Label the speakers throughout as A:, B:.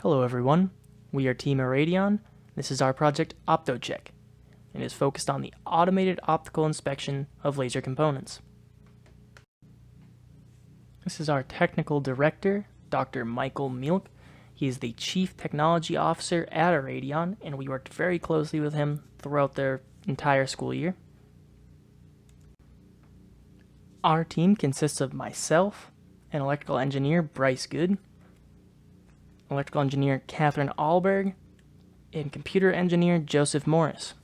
A: Hello everyone, we are Team Iradion. This is our project Optocheck, and is focused on the automated optical inspection of laser components. This is our technical director, Dr. Michael Mielk. He is the Chief Technology Officer at Iradion, and we worked very closely with him throughout their entire school year. Our team consists of myself, an electrical engineer, Bryce Good, electrical engineer, Catherine Alberg, and computer engineer, Joseph Morris.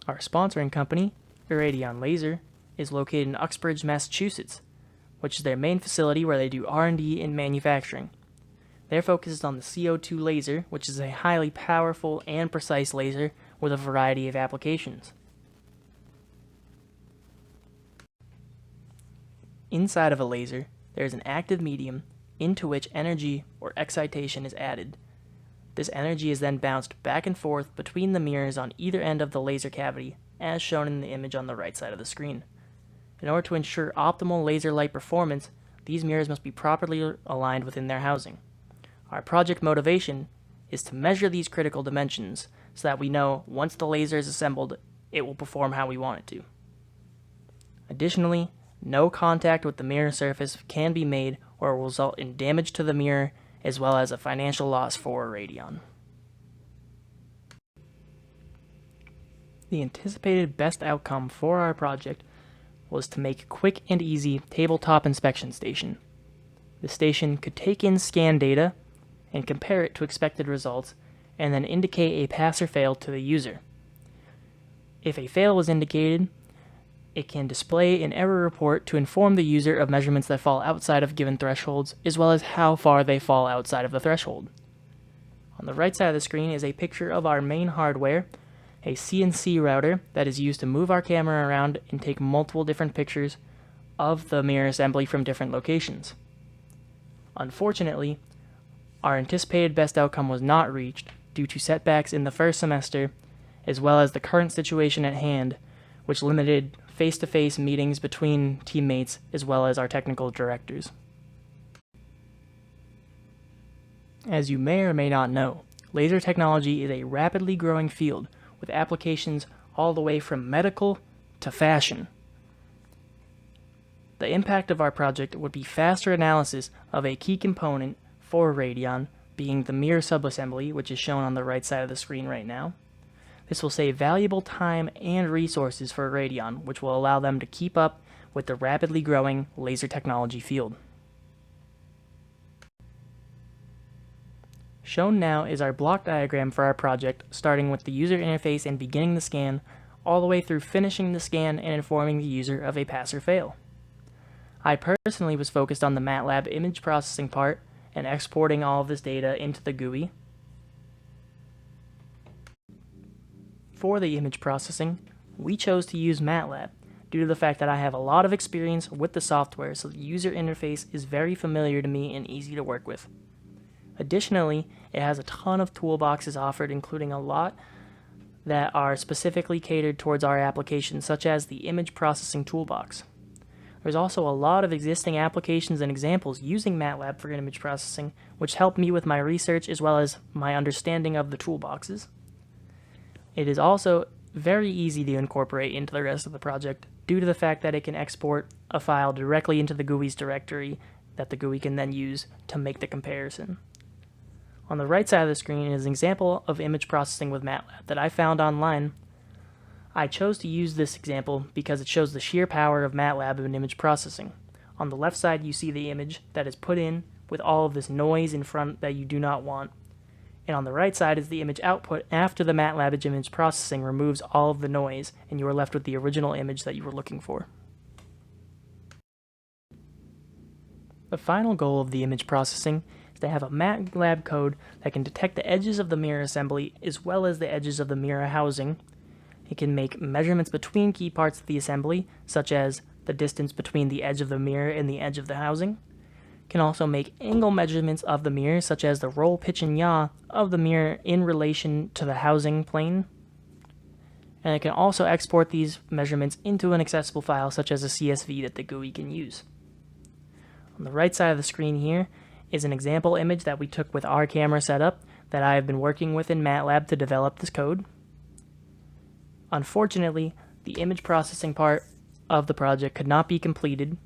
A: Our sponsoring company, Iradion Laser, is located in Uxbridge, Massachusetts, which is their main facility where they do R&D in manufacturing. Their focus is on the CO2 laser, which is a highly powerful and precise laser with a variety of applications. Inside of a laser, there is an active medium into which energy or excitation is added. This energy is then bounced back and forth between the mirrors on either end of the laser cavity, as shown in the image on the right side of the screen. In order to ensure optimal laser light performance, these mirrors must be properly aligned within their housing. Our project motivation is to measure these critical dimensions so that we know once the laser is assembled, it will perform how we want it to. Additionally, no contact with the mirror surface can be made or will result in damage to the mirror as well as a financial loss for Iradion. The anticipated best outcome for our project was to make a quick and easy tabletop inspection station. The station could take in scan data and compare it to expected results and then indicate a pass or fail to the user. If a fail was indicated, it can display an error report to inform the user of measurements that fall outside of given thresholds, as well as how far they fall outside of the threshold. On the right side of the screen is a picture of our main hardware, a CNC router that is used to move our camera around and take multiple different pictures of the mirror assembly from different locations. Unfortunately, our anticipated best outcome was not reached due to setbacks in the first semester, as well as the current situation at hand, which limited face-to-face meetings between teammates as well as our technical directors. As you may or may not know, laser technology is a rapidly growing field with applications all the way from medical to fashion. The impact of our project would be faster analysis of a key component for Iradion, being the mirror subassembly, which is shown on the right side of the screen right now. This will save valuable time and resources for Iradion, which will allow them to keep up with the rapidly growing laser technology field. Shown now is our block diagram for our project, starting with the user interface and beginning the scan, all the way through finishing the scan and informing the user of a pass or fail. I personally was focused on the MATLAB image processing part and exporting all of this data into the GUI. For the image processing, we chose to use MATLAB due to the fact that I have a lot of experience with the software, so the user interface is very familiar to me and easy to work with. Additionally, it has a ton of toolboxes offered, including a lot that are specifically catered towards our application, such as the image processing toolbox. There's also a lot of existing applications and examples using MATLAB for image processing, which helped me with my research as well as my understanding of the toolboxes. It is also very easy to incorporate into the rest of the project due to the fact that it can export a file directly into the GUI's directory that the GUI can then use to make the comparison. On the right side of the screen is an example of image processing with MATLAB that I found online. I chose to use this example because it shows the sheer power of MATLAB in image processing. On the left side you see the image that is put in with all of this noise in front that you do not want. And on the right side is the image output after the MATLAB image processing removes all of the noise, and you are left with the original image that you were looking for. The final goal of the image processing is to have a MATLAB code that can detect the edges of the mirror assembly as well as the edges of the mirror housing. It can make measurements between key parts of the assembly, such as the distance between the edge of the mirror and the edge of the housing. Can also make angle measurements of the mirror, such as the roll, pitch, and yaw of the mirror in relation to the housing plane. And it can also export these measurements into an accessible file, such as a CSV that the GUI can use. On the right side of the screen here is an example image that we took with our camera setup that I have been working with in MATLAB to develop this code. Unfortunately, the image processing part of the project could not be completed.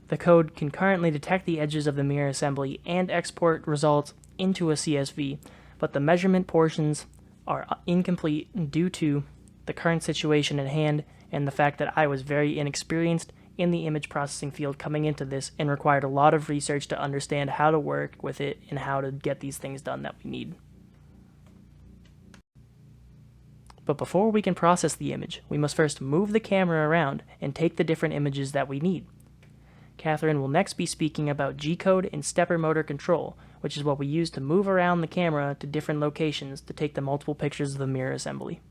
A: The code can currently detect the edges of the mirror assembly and export results into a CSV, but the measurement portions are incomplete due to the current situation at hand and the fact that I was very inexperienced in the image processing field coming into this and required a lot of research to understand how to work with it and how to get these things done that we need. But before we can process the image, we must first move the camera around and take the different images that we need. Catherine will next be speaking about G-code and stepper motor control, which is what we use to move around the camera to different locations to take the multiple pictures of the mirror assembly.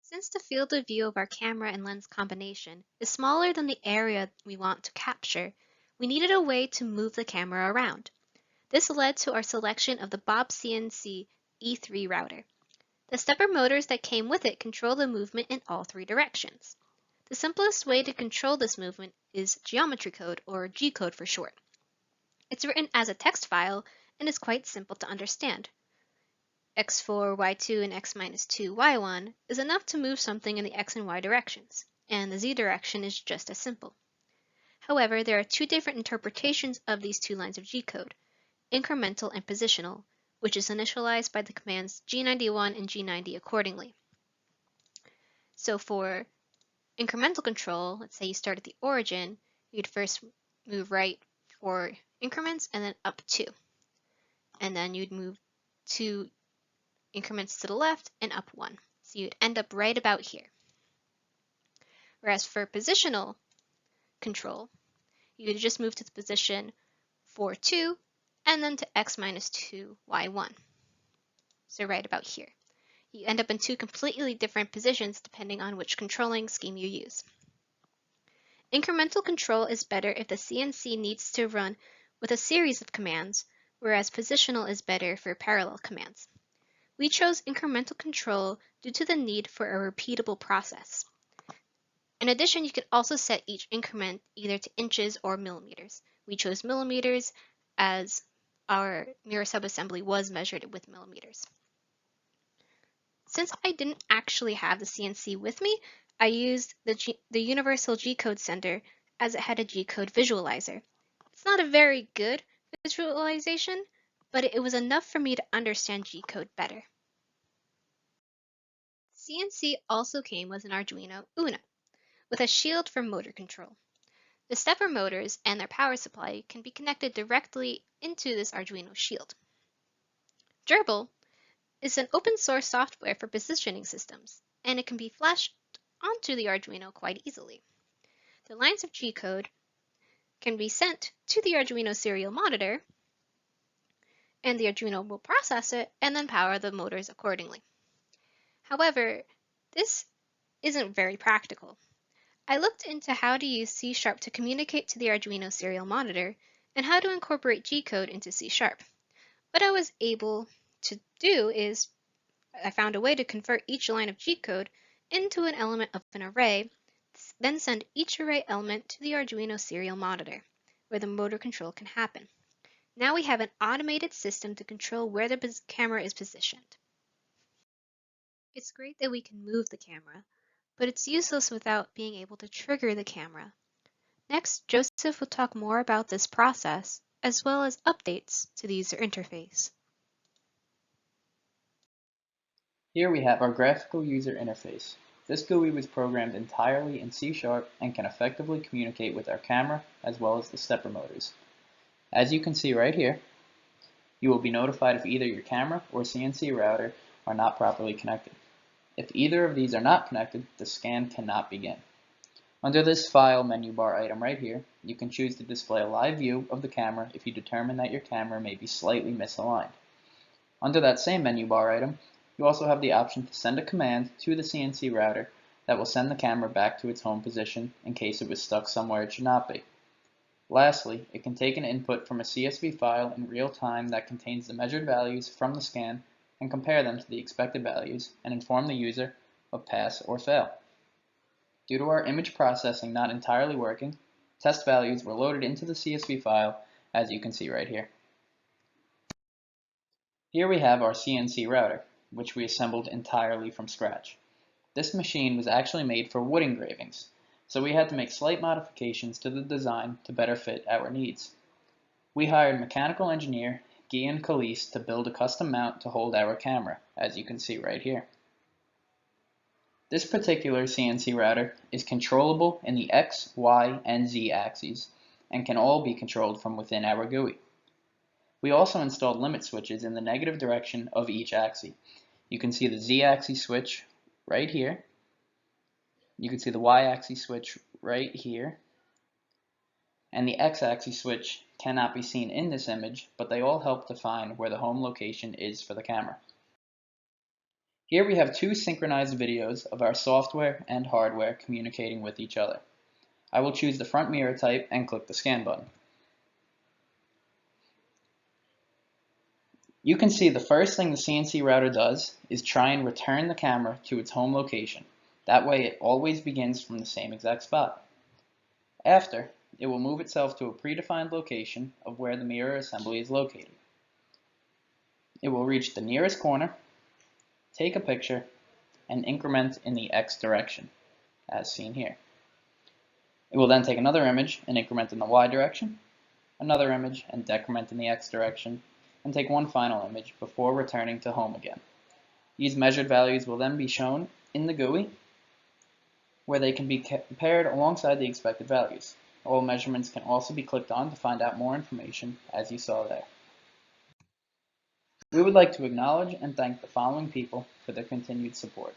B: Since the field of view of our camera and lens combination is smaller than the area we want to capture, we needed a way to move the camera around. This led to our selection of the Bob CNC E3 router. The stepper motors that came with it control the movement in all three directions. The simplest way to control this movement is geometry code, or G-code for short. It's written as a text file and is quite simple to understand. x4, y2, and x minus 2, y1 is enough to move something in the x and y directions, and the z direction is just as simple. However, there are two different interpretations of these two lines of G-code, incremental and positional, which is initialized by the commands G91 and G90 accordingly. So for incremental control, let's say you start at the origin, you'd first move right 4 increments and then up 2. And then you'd move 2 increments to the left and up 1. So you'd end up right about here. Whereas for positional control, you would just move to the position 4, 2, and then to x minus 2, y1. So right about here. You end up in two completely different positions depending on which controlling scheme you use. Incremental control is better if the CNC needs to run with a series of commands, whereas positional is better for parallel commands. We chose incremental control due to the need for a repeatable process. In addition, you could also set each increment either to inches or millimeters. We chose millimeters as our mirror subassembly was measured with millimeters. Since I didn't actually have the CNC with me, I used the Universal G-code Center as it had a G-code visualizer. It's not a very good visualization, but it was enough for me to understand G-code better. CNC also came with an Arduino Uno, with a shield for motor control. The stepper motors and their power supply can be connected directly into this Arduino shield. Gerbil is an open source software for positioning systems, and it can be flashed onto the Arduino quite easily. The lines of G-code can be sent to the Arduino serial monitor, and the Arduino will process it and then power the motors accordingly. However, this isn't very practical. I looked into how to use C# to communicate to the Arduino serial monitor and how to incorporate G-code into C#. What I was able to do is I found a way to convert each line of G-code into an element of an array, then send each array element to the Arduino serial monitor, where the motor control can happen. Now we have an automated system to control where the camera is positioned. It's great that we can move the camera, but it's useless without being able to trigger the camera. Next, Joseph will talk more about this process, as well as updates to the user interface.
C: Here we have our graphical user interface. This GUI was programmed entirely in C# and can effectively communicate with our camera as well as the stepper motors. As you can see right here, you will be notified if either your camera or CNC router are not properly connected. If either of these are not connected, the scan cannot begin. Under this file menu bar item right here, you can choose to display a live view of the camera if you determine that your camera may be slightly misaligned. Under that same menu bar item, you also have the option to send a command to the CNC router that will send the camera back to its home position in case it was stuck somewhere it should not be. Lastly, it can take an input from a CSV file in real time that contains the measured values from the scan and compare them to the expected values and inform the user of pass or fail. Due to our image processing not entirely working, Test values were loaded into the CSV file, as you can see right here. Here we have our CNC router, which we assembled entirely from scratch. This machine was actually made for wood engravings, so we had to make slight modifications to the design to better fit our needs. We hired mechanical engineer Gian Calise to build a custom mount to hold our camera, as you can see right here. This particular CNC router is controllable in the X, Y, and Z axes, and can all be controlled from within our GUI. We also installed limit switches in the negative direction of each axis. You can see the Z-axis switch right here. You can see the Y-axis switch right here. And the X-axis switch cannot be seen in this image, but they all help define where the home location is for the camera. Here we have two synchronized videos of our software and hardware communicating with each other. I will choose the front mirror type and click the scan button. You can see the first thing the CNC router does is try and return the camera to its home location. That way it always begins from the same exact spot. After, it will move itself to a predefined location of where the mirror assembly is located. It will reach the nearest corner, take a picture, and increment in the X direction, as seen here. It will then take another image and increment in the Y direction, another image and decrement in the X direction, and take one final image before returning to home again. These measured values will then be shown in the GUI, where they can be compared alongside the expected values. All measurements can also be clicked on to find out more information, as you saw there. We would like to acknowledge and thank the following people for their continued support.